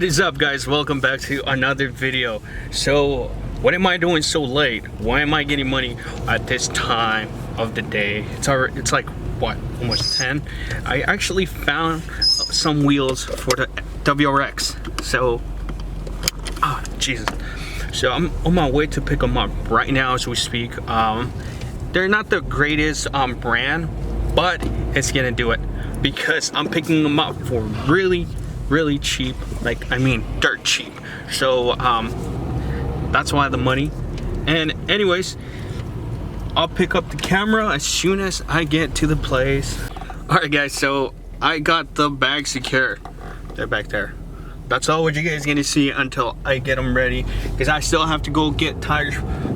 What is up, guys? Welcome back to another video. So what am I doing so late? Why am I getting money at this time of the day? It's like what, almost 10. I actually found some wheels for the WRX. So Jesus. So I'm on my way to pick them up right now as we speak. They're not the greatest brand, but it's gonna do it because I'm picking them up for really cheap. Like, I mean dirt cheap. So that's why the money. And anyways, I'll pick up the camera as soon as I get to the place. All right guys, so I got the bag secure. They're back there. That's all what you guys gonna see until I get them ready, because I still have to go get tires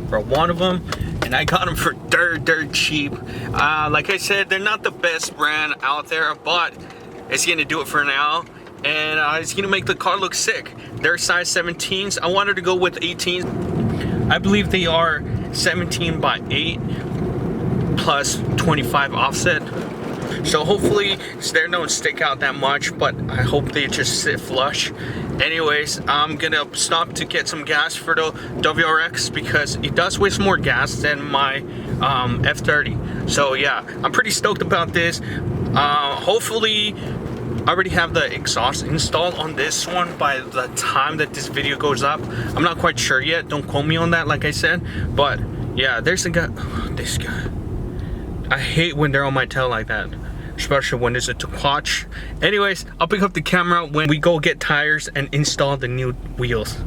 for one of them, and I got them for dirt cheap. Like I said, they're not the best brand out there, but it's gonna do it for now. And it's gonna make the car look sick. They're size 17s. I wanted to go with 18s. I believe they are 17 by 8 plus 25 offset. So hopefully they don't stick out that much, but I hope they just sit flush. Anyways, I'm gonna stop to get some gas for the WRX because it does waste more gas than my F30. So yeah, I'm pretty stoked about this. Hopefully I already have the exhaust installed on this one by the time that this video goes up. I'm not quite sure yet, don't quote me on that like I said, but yeah, there's a guy. This guy, I hate when they're on my tail like that, especially when it's a Quatch. Anyways, I'll pick up the camera when we go get tires and install the new wheels.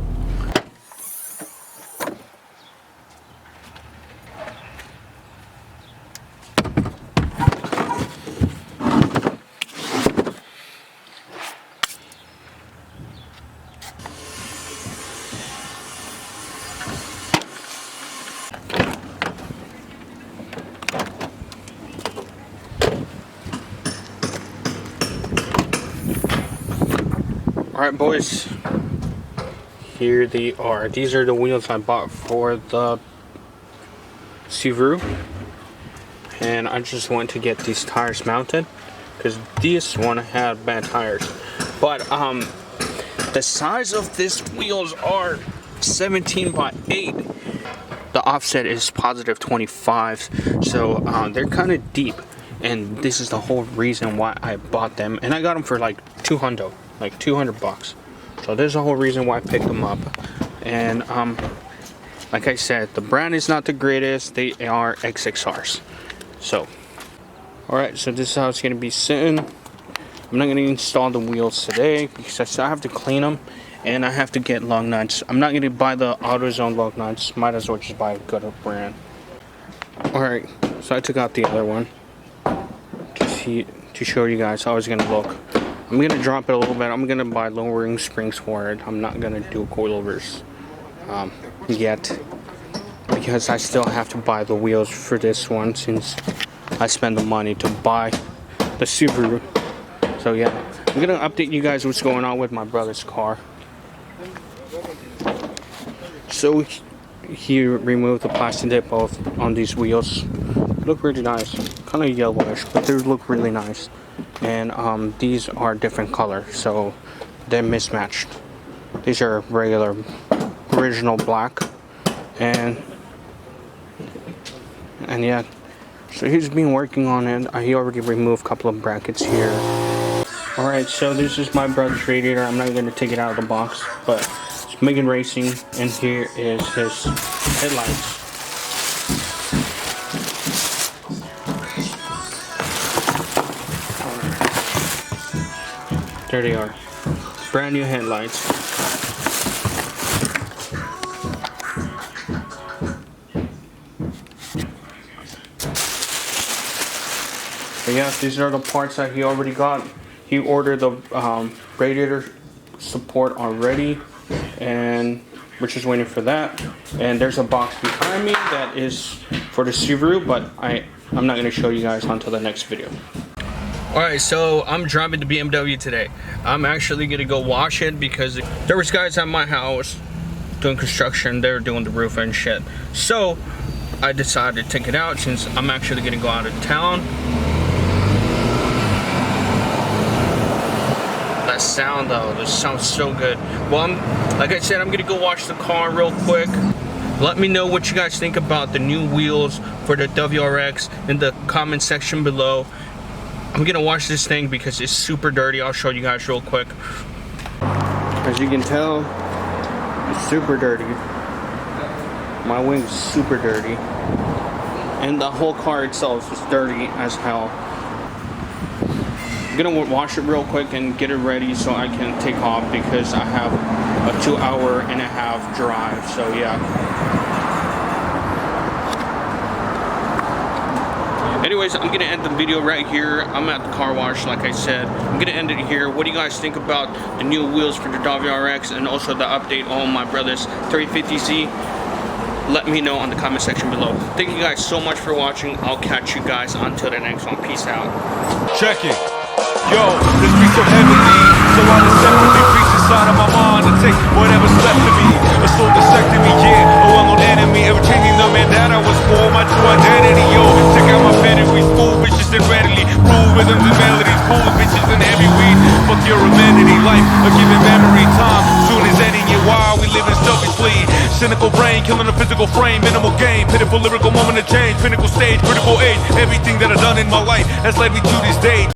Alright boys, here they are. These are the wheels I bought for the Subaru, and I just went to get these tires mounted because this one had bad tires. But the size of these wheels are 17 by 8. The offset is positive 25, so they're kind of deep, and this is the whole reason why I bought them. And I got them for like $200. Like 200 bucks. So there's a whole reason why I picked them up. And like I said, the brand is not the greatest. They are XXRs. So alright, so this is how it's gonna be sitting. I'm not gonna install the wheels today because I still have to clean them and I have to get lug nuts. I'm not gonna buy the AutoZone lug nuts. Might as well just buy a good brand. Alright, so I took out the other one to show you guys how it's gonna look. I'm going to drop it a little bit. I'm going to buy lowering springs for it. I'm not going to do coilovers yet, because I still have to buy the wheels for this one since I spent the money to buy the Subaru. So yeah, I'm going to update you guys what's going on with my brother's car. So he removed the plastic dip on these wheels. Look really nice. Kind of yellowish, but they look really nice. And these are different color, so they're mismatched. These are regular original black, and yeah, so he's been working on it. He already removed a couple of brackets here. Alright, so this is my brother's radiator. I'm not going to take it out of the box, but it's Megan Racing, and here is his headlights. There they are. Brand new headlights. But yeah, these are the parts that he already got. He ordered the radiator support already, and we're just waiting for that. And there's a box behind me that is for the Subaru, but I'm not going to show you guys until the next video. Alright, so I'm driving the BMW today. I'm actually gonna go wash it because there was guys at my house doing construction. They're doing the roof and shit. So I decided to take it out since I'm actually gonna go out of town. that sound though. This sounds so good. Well, like I said, I'm gonna go wash the car real quick. Let me know what you guys think about the new wheels for the WRX in the comment section below. I'm gonna wash this thing because it's super dirty. I'll show you guys real quick. As you can tell, it's super dirty. My wing's super dirty. And the whole car itself is dirty as hell. I'm gonna wash it real quick and get it ready so I can take off because I have a 2.5-hour drive. So yeah. Anyways, I'm gonna end the video right here. I'm at the car wash, like I said. I'm gonna end it here. What do you guys think about the new wheels for the WRX and also the update on my brother's 350Z? Let me know on the comment section below. Thank you guys so much for watching. I'll catch you guys until the next one. Peace out. Check it. Yo, this beat so heavily, so I deceptively preach inside of my mind to take whatever's left of me. A soul vasectomy, yeah, a well-known enemy, ever changing the man that I was for, my true identity, yo. Check out my pedigree, school bitches and readily, rule rhythms and melodies, cool bitches and heavy weed. Fuck your amenity, life, a given memory, time soon is ending it while we live in selfishly. Cynical brain, killing a physical frame, minimal gain, pitiful lyrical moment of change, pinnacle stage, critical age. Everything that I've done in my life has led me to this day.